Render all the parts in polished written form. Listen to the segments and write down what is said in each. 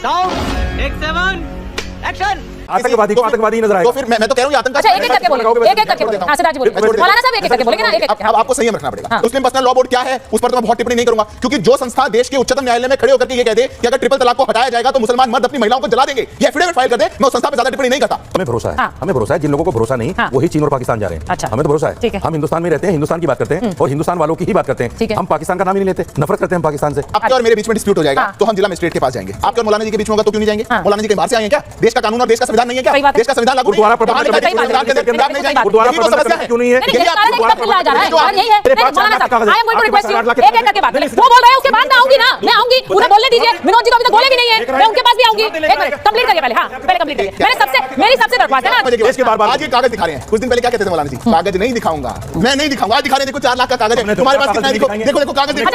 Sound take 7 action. आतंकवादी को आतंकवादी नजर आएगा। तो फिर मैं तो कह रहा हूं आतंक अच्छा एक एक करके बोलेंगे, एक एक करके बोलेंगे। हां सिद्धार्थ जी बोलिए, मौलाना साहब एक एक करके बोलेंगे ना, एक एक। अब आपको संयम रखना पड़ेगा। मुस्लिम पर्सनल लॉ बोर्ड क्या है उस पर तो मैं बहुत टिप्पणी नहीं करूंगा, क्योंकि जो संस्था देश के उच्चतम न्यायालय में खड़े होकर के ये कह दे कि अगर ट्रिपल तलाक को हटाया जाएगा तो मुसलमान मर्द अपनी महिलाओं को जला देंगे, ये एफिडेविट फाइल कर दे, मैं उस संस्था पे ज्यादा टिप्पणी नहीं करता। हमें भरोसा है, हमें भरोसा है। जिन लोगों को भरोसा नहीं वही चीन और पाकिस्तान जा रहे हैं। हमें तो भरोसा है, हम हिंदुस्तान में रहते हैं, हिंदुस्तान की बात करते हैं और हिंदुस्तान वालों की ही बात करते हैं। हम पाकिस्तान का नाम ही नहीं लेते, नफरत करते हैं पाकिस्तान से। आपके और मेरे बीच में डिस्प्यूट हो जाएगा तो हम जिला मजिस्ट्रेट के पास जाएंगे। आपके और मौलाना जी के बीच में होगा तो क्यों नहीं जाएंगे? मौलाना जी के बाहर से आए हैं क्या? देश का कानून और देश का संविधान नहीं है क्या? देश का संविधान लागू गुरुद्वारा प्रबंधन क्यों नहीं है? क्यों नहीं है? एक एक करके बात वो बोल रहे हैं, उसके बाद मैं आऊंगी ना, मैं आऊंगी, उन्हें बोलने दीजिए। विनोद जी तो अभी तक बोले भी नहीं है, मैं उनके पास भी आऊंगी। एक मिनट कंप्लीट करिए पहले। हां पहले कंप्लीट करिए। मेरी सबसे दरख्वास्त है ना, इसके बार-बार आज ये कागज दिखा रहे हैं। कुछ दिन पहले क्या कहते थे मौलाना जी, कागज नहीं दिखाऊंगा, मैं नहीं दिखाऊंगा। आज दिखा रहे हैं, देखो 4 लाख का कागज है तुम्हारे पास, कितना है देखो देखो कागज देखो।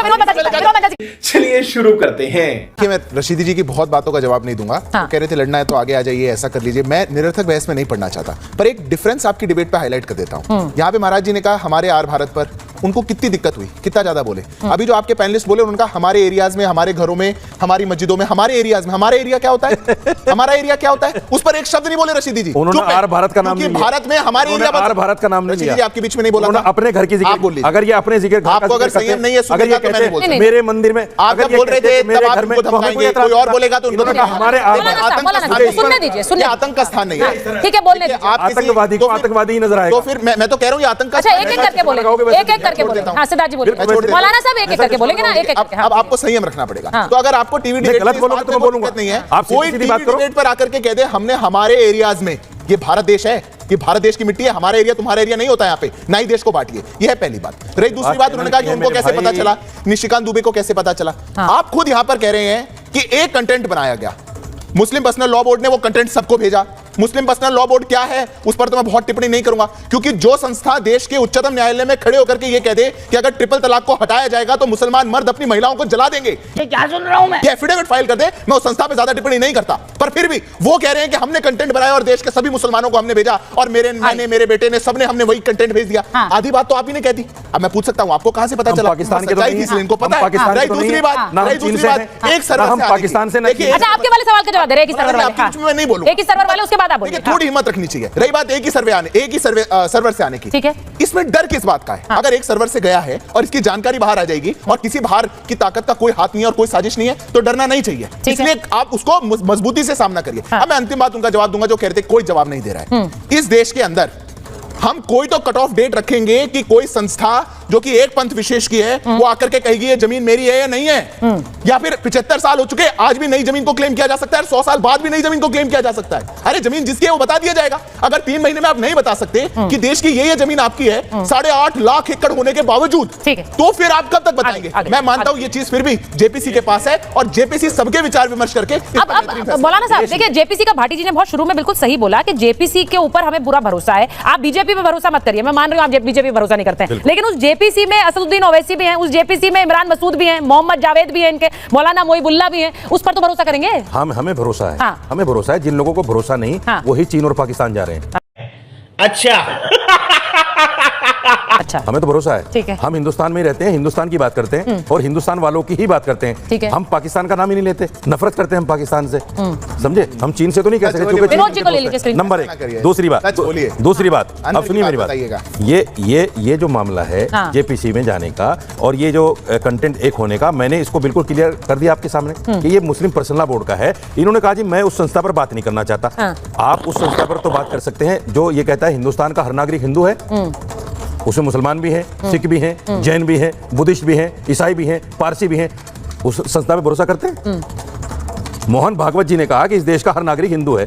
चलिए शुरू करते हैं। कि मैं रशीदी जी की बहुत बातों का जवाब नहीं दूंगा। कह रहे थे लड़ना है तो आगे आ जाइए, ऐसा कर लीजिए। मैं निरर्थक बहस में नहीं पढ़ना चाहता, पर एक डिफरेंस आपकी डिबेट पे हाईलाइट कर देता हूं। यहां पे महाराज जी ने कहा हमारे आर भारत पर उनको कितनी दिक्कत हुई, कितना ज्यादा बोले। अभी जो आपके पैनलिस्ट बोले उनका हमारे एरियाज में, हमारे घरों में, हमारी मस्जिदों में, हमारे एरियाज में, हमारा एरिया क्या होता है? हमारा एरिया क्या होता है? उस पर एक शब्द नहीं बोले रशीदी जी। उन्होंने आर भारत का नाम नहीं लिया। भारत में हमारे एरिया आर भारत का नाम नहीं लिया। आपके बीच में नहीं बोला, अपने घर की जिक्र बोल लीजिए। अगर ये अपने जिक्र, आपको अगर संयम नहीं है, अगर ये कहते हैं मेरे मंदिर में, आप जब बोल रहे थे तब आप उनको धमकाएंगे, कोई और बोलेगा तो उन्होंने कहा हमारे सुनने दीजिए, सुनने। आतंक का स्थान नहीं है, ठीक है बोलने दीजिए। आतंकवादी को आतंकवादी नजर आएगा। तो फिर मैं तो कह रहा हूं ये आतंक का। अच्छा एक एक करके बोलेंगे, एक एक करके बोलेंगे। हां सिद्धार्थ जी बोलिए, मौलाना साहब एक एक करके बोलेंगे ना, एक एक। अब आपको संयम रखना पड़ेगा। तो अगर आपको टीवी डिबेट गलत बोलोगे तो मैं बोलूंगा नहीं है, आप कोई टीवी डिबेट पर आकर के कह दे हमने हमारे एरियाज में, ये भारत देश है, ये भारत देश की मिट्टी है, हमारा एरिया तुम्हारा एरिया नहीं होता यहाँ पे, ना ही देश को बांटिए। ये है पहली बात। रही दूसरी बात, उन्होंने कहा कि उनको कैसे पता चला, निशिकांत दुबे को कैसे पता चला। आप खुद यहां पर कह रहे हैं कि एक कंटेंट बनाया गया, मुस्लिम पर्सनल लॉ बोर्ड ने वो कंटेंट सबको भेजा। मुस्लिम पर्सनल लॉ बोर्ड क्या है उस पर तो मैं बहुत टिप्पणी नहीं करूंगा, क्योंकि जो संस्था देश के उच्चतम न्यायालय में खड़े होकर के ये कह दे कि अगर ट्रिपल तलाक को हटाया जाएगा तो मुसलमान मर्द अपनी महिलाओं को जला देंगे, ये क्या सुन रहा हूं मैं? ये एफिडेविट फाइल कर दे, मैं उस संस्था पे ज्यादा टिप्पणी नहीं करता। पर फिर भी वो कह रहे हैं कि हमने कंटेंट बनाया और देश के सभी मुसलमानों को हमने भेजा, और मैंने मेरे बेटे ने, सबने हमने वही कंटेंट भेज दिया। आधी बात तो आप ही ने कह दी। अब मैं पूछ सकता हूं आपको कहां से पता चला? पाकिस्तान के इनको पता है। दूसरी बात, एक सर्वर से पाकिस्तान से नहीं। अच्छा आपके वाले सवाल का जवाब दे रहे हैं, एक ही सर्वर वाले। मैं नहीं बोलूंगा, एक ही सर्वर वाले, उसके बाद आप बोलिए। थोड़ी हिम्मत रखनी चाहिए। रही बात एक ही सर्वर से आने की, ठीक है, इसमें डर किस बात का है? अगर एक सर्वर से गया है और इसकी जानकारी बाहर आ जाएगी और किसी बाहर की ताकत का कोई हाथ नहीं है और कोई साजिश नहीं है, तो डरना नहीं चाहिए। इसलिए आप उसको मजबूती से सामना करिए। अब मैं अंतिम बात उनका जवाब दूंगा जो कह रहे थे कोई जवाब नहीं दे रहा है। इस देश के अंदर हम कोई तो कट ऑफ डेट रखेंगे कि कोई संस्था जो कि एक पंथ विशेष की है वो आकर के कहेगी ये जमीन मेरी है या नहीं है, या फिर 75 साल हो चुके आज भी नई जमीन को क्लेम किया जा सकता है, 100 साल बाद भी नई जमीन को क्लेम किया जा सकता है। अरे जमीन जिसकी है वो बता दिया जाएगा। अगर 3 महीने में आप नहीं बता सकते कि देश की ये जमीन आपकी है 8.5 लाख एकड़ होने के बावजूद, तो फिर आप कब तक बताएंगे? मैं मानता हूं ये चीज फिर भी जेपीसी के पास है और जेपीसी सबके विचार विमर्श करके। अब मौलाना साहब देखिए, जेपीसी का भाटी जी ने बहुत शुरू में बिल्कुल सही बोला कि जेपीसी के ऊपर हमें पूरा भरोसा है। आप बीजेपी पे भरोसा मत करिए, मैं मान रही हूं आप बीजेपी पे भरोसा नहीं करते हैं, लेकिन उस जेपीसी में असदुद्दीन ओवैसी भी हैं, उस जेपीसी में इमरान मसूद भी हैं, मोहम्मद जावेद भी हैं, इनके मौलाना मोइबुल्ला भी हैं, उस पर तो भरोसा करेंगे। हमें भरोसा है, हमें भरोसा है। जिन लोगों को भरोसा नहीं वही चीन और पाकिस्तान जा रहे हैं। अच्छा हमें तो भरोसा है, ठीक है। हम हिंदुस्तान में ही रहते हैं, हिंदुस्तान की बात करते हैं और हिंदुस्तान वालों की ही बात करते हैं, ठीक है। हम पाकिस्तान का नाम ही नहीं लेते, नफरत करते हैं हम पाकिस्तान से, समझे? हम चीन से तो नहीं कह सकते। नंबर 1। दूसरी बात, अब सुनिए मेरी बात। ये जो मामला है जेपीसी में जाने का और ये जो कंटेंट एक होने का, मैंने इसको बिल्कुल क्लियर कर दिया आपके सामने कि ये मुस्लिम पर्सनल लॉ बोर्ड का है। इन्होंने कहा जी मैं उस संस्था पर बात नहीं करना चाहता। आप उस संस्था पर तो बात कर सकते हैं जो ये कहता है हिंदुस्तान का हर नागरिक हिंदू है, उसमें मुसलमान भी हैं, सिख भी हैं, जैन भी हैं, बुद्धिस्ट भी हैं, ईसाई भी हैं, पारसी भी हैं। उस संस्था पे भरोसा करते हैं? मोहन भागवत जी ने कहा कि इस देश का हर नागरिक हिंदू है,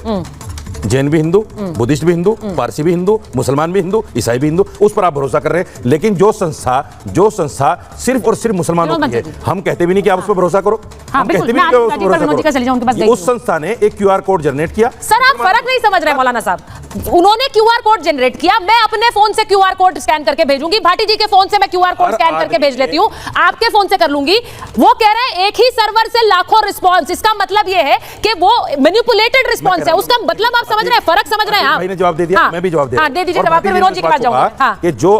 जैन भी हिंदू, बुद्धिस्ट भी हिंदू, पारसी भी हिंदू, मुसलमान भी हिंदू, ईसाई भी हिंदू, उस पर आप भरोसा कर रहे हैं। लेकिन जो संस्था सिर्फ और सिर्फ मुसलमानों की है, हम कहते भी नहीं कि आप उस पर भरोसा करो, हम कहते भी नहीं कि उस पर भरोसा करो। उस संस्था ने एक क्यूआर कोड जनरेट किया। सर आप फर्क नहीं समझ रहे मौलाना साहब, उन्होंने क्यूआर कोड जनरेट किया, मैं अपने फोन से क्यूआर कोड स्कैन करके भेजूंगी, भाटी जी के फोन से मैं क्यूआर कोड स्कैन करके भेज लेती हूं, आपके फोन से कर लूंगी। वो कह रहे हैं एक ही सर्वर से लाखों रिस्पांस, इसका मतलब ये है कि वो मैनिपुलेटेड रिस्पांस है। उसका मतलब आप समझ रहे हैं, फर्क समझ रहे हैं आप? मैंने जवाब दे दिया, मैं भी जवाब दे दे दीजिए जवाब, फिर विनोद जी के पास जाऊंगा। कि जो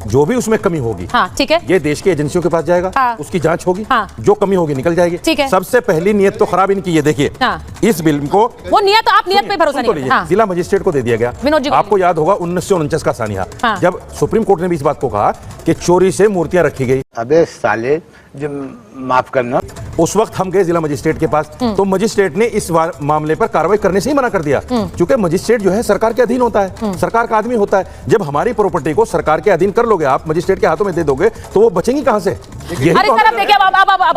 जो भी उसमें कमी होगी, हाँ ठीक है, ये देश की एजेंसियों के पास जाएगा, हाँ। उसकी जांच होगी, हाँ। जो कमी होगी निकल जाएगी। ठीक है। सबसे पहली नियत तो खराब इनकी, ये देखिए हाँ। इस बिल को, वो नियत, आप नियत पे भरोसा नहीं, हाँ। जिला मजिस्ट्रेट को दे दिया गया। विनोद जी को आपको याद होगा 1949 का सानिया, हाँ। जब सुप्रीम कोर्ट ने भी इस बात को कहा कि चोरी से मूर्तियां रखी गई। अबे साले, जो माफ करना, उस वक्त हम गए जिला मजिस्ट्रेट के पास, तो मजिस्ट्रेट ने इस मामले पर कार्रवाई करने से ही मना कर दिया, क्योंकि मजिस्ट्रेट जो है सरकार के अधीन होता है, सरकार का आदमी होता है। जब हमारी प्रॉपर्टी को सरकार के अधीन कर लोगे आप, मजिस्ट्रेट के हाथों में दे दोगे, तो वो बचेंगी कहां से? अरे सर अब देखिए,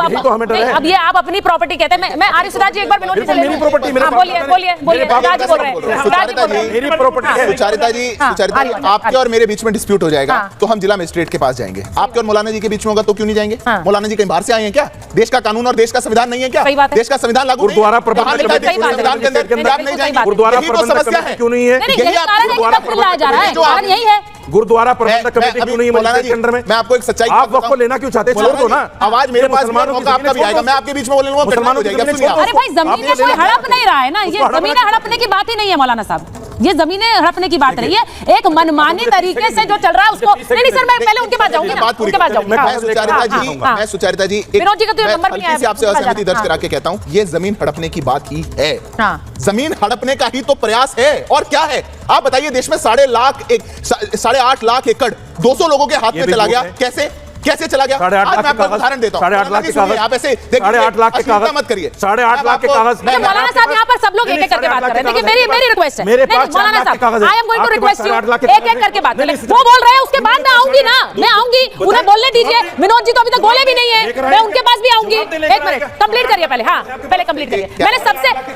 यही तो हमें डर है। अब ये आप अपनी प्रॉपर्टी कहते हैं, मैं आरिफ सिराज जी एक बार विनोद जी से मेरी प्रॉपर्टी, मेरे बाप बोलिए बोलिए बोलिए, राज जी बोल रहे हैं, राज जी बोल रहे हैं। मेरी प्रॉपर्टी है। सुचारिता जी, सुचारिता जी, आपके और मेरे बीच में डिस्प्यूट हो जाएगा तो हम जिला मजिस्ट्रेट के पास जाएंगे। आपके और मौलाना जी के बीच में होगा तो क्यों नहीं जाएंगे? मौलाना जी कहीं बाहर से आए हैं क्या? देश का कानून और देश का संविधान नहीं है क्या? सही बात है। देश का संविधान लागू गुरुद्वारा नहीं है। कहाँ लिखा है देश के संविधान के अंदर आप नहीं जाएंगे? गुरुद्वारा यही तो प्रबंधक समस्या कमेटी है। क्यों नहीं है? नहीं, यही कारण है कि वक्त बुलाया जा रहा है, जो आप- कारण यही है। गुरुद्वारा प्रबंधक कमेटी क्यों नहीं है मौलाना मजिस्ट्रेट जी, के अंडर में? मैं आपको एक सच्चाई आप वक्त को लेना क्यों चाहते हैं? छोड़ दो ना। आवाज मेरे पास मुसलमानों की मौका आपका भी जमीनें आएगा, मैं आपके बीच में बोलने लूंगा, मुसलमानों की फिर हो जाएगा। जमीनें सुनिए अरे भाई, जमीनें कोई हड़प नहीं रहा है ना, ये जमीनें हड़पने की बात ही नहीं है मौलाना साहब, ये जमीनें हड़पने की बात रही है। एक मनमानी तरीके से जो चल रहा है उसको, नहीं सर, मैं पहले उनके पास जाऊंगी ना, बात पूरी उनके पास करते हैं। जाऊंगी। मैं सुचारिता जी, हाँ। मैं सुचारिता जी, विनोद जी का तो ये नंबर भी हल्की सी है, आपसे उनके पास असहमति दर्ज हाँ। करा के कहता हूं, ये जमीन हड़पने की बात ही है। हाँ। जमीन हड़पने का ही तो प्रयास है, और क्या है? आप बताइए, देश में 8.5 लाख एकड़ 200 लोगों के हाथ में चला गया, कैसे कैसे चला गया? 8.5 आज लाख मैं आपको के कागज, उदाहरण देता हूं। 8.5 लाख के कागज, आप ऐसे 8.5 लाख के कागज मत करिए, 8.5 लाख के कागज। देखिए मौलाना साहब, यहाँ पर सब लोग एक एक करके बात कर रहे हैं। देखिए मेरी रिक्वेस्ट है, मेरे नहीं, पास मौलाना 4 लाख के कागज साहब, है। आई एम गोइंग टू आपके पास रिक्वेस्ट यू, 4 लाख के एक कागज एक करके बात नहीं, करें। नहीं, वो बोल रहे हैं, उसके बाद मैं आऊंगी ना, मैं आऊंगी, उन्हें बोलने दीजिए। विनोद जी तो अभी तक बोले भी नहीं है, मैं उनके पास भी आऊंगी। एक मिनट, कंप्लीट करिए पहले, हाँ पहले कंप्लीट करिए।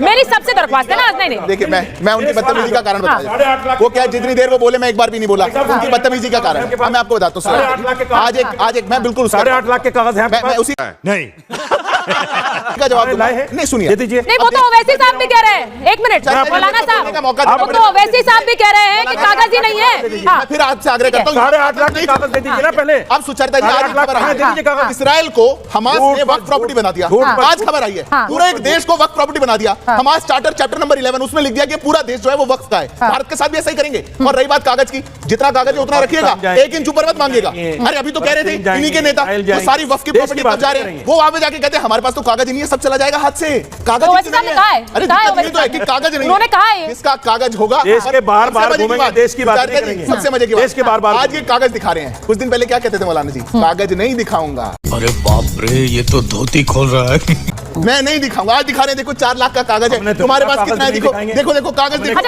मेरी सबसे दरख्वास्त है ना, नहीं नहीं देखिए, मैं उनकी बदतमीजी का कारण बताया। वो क्या, जितनी देर वो बोले मैं एक बार भी नहीं बोला, उनकी बदतमीजी का कारण है। मैं आपको बताता हूँ, आज एक मैं बिल्कुल 8.5 लाख के कागज हैं आपके मैं पास? उसी नहीं का जवाब दूंगा। लाए हैं? नहीं, सुनिए, दे दीजिए। नहीं, वो तो ओवैसी साहब भी कह रहे हैं, एक मिनट मौलाना साहब, वो तो ओवैसी साहब भी कह रहे हैं कि कागज ही नहीं है। हाँ। मैं फिर आपसे आग्रह करता हूँ, 8.5 लाख के कागज दे दीजिए ना पहले। अब सुचरिता जी, आज 8.5 लाख खबर आई दे दीजिए कागज। है, इसराइल को हमास ने वक्त प्रॉपर्टी बना दिया। आज खबर आई है, पूरे एक देश को वक्त प्रॉपर्टी बना दिया। हमास चार्टर चैप्टर नंबर 11 उसमें लिख दिया कि पूरा देश जो है वो वक्त का है। भारत के साथ भी ऐसा ही करेंगे। और रही बात कागज की, जितना कागज है उतना रखिएगा, 1 इंच ऊपर मत मांगिएगा। अरे अभी तो कह रहे थे इन्हीं के नेता वो सारी वक्त की प्रॉपर्टी पर जा रहे हैं, वो वहां पे जाके कहते हैं हमारे पास तो कागज ही नहीं है, सब चला जाएगा हाथ से। कागज तो ही वैसे नहीं साहब ने कहा है, अरे कहा है दिक्कत ये वैसे तो है कि कागज नहीं, उन्होंने कहा है। जिसका कागज होगा देश के बार बार सबसे मजे की घूमेंगे, बात, देश की बात नहीं सुचारिता जी, करेंगे। सबसे मजे की बात, देश के बार बार आज ये कागज दिखा रहे हैं। कुछ दिन पहले क्या कहते थे मौलाना जी, कागज नहीं दिखाऊंगा। अरे बाप रे, ये तो धोती खोल रहा है। मैं नहीं दिखाऊंगा, आज दिखा रहे हैं, देखो 4 लाख का कागज है, हमने तो तुम्हारे पास कागज कितना है, नहीं देखो दिखाएंगे। देखो देखो कागज दिखा।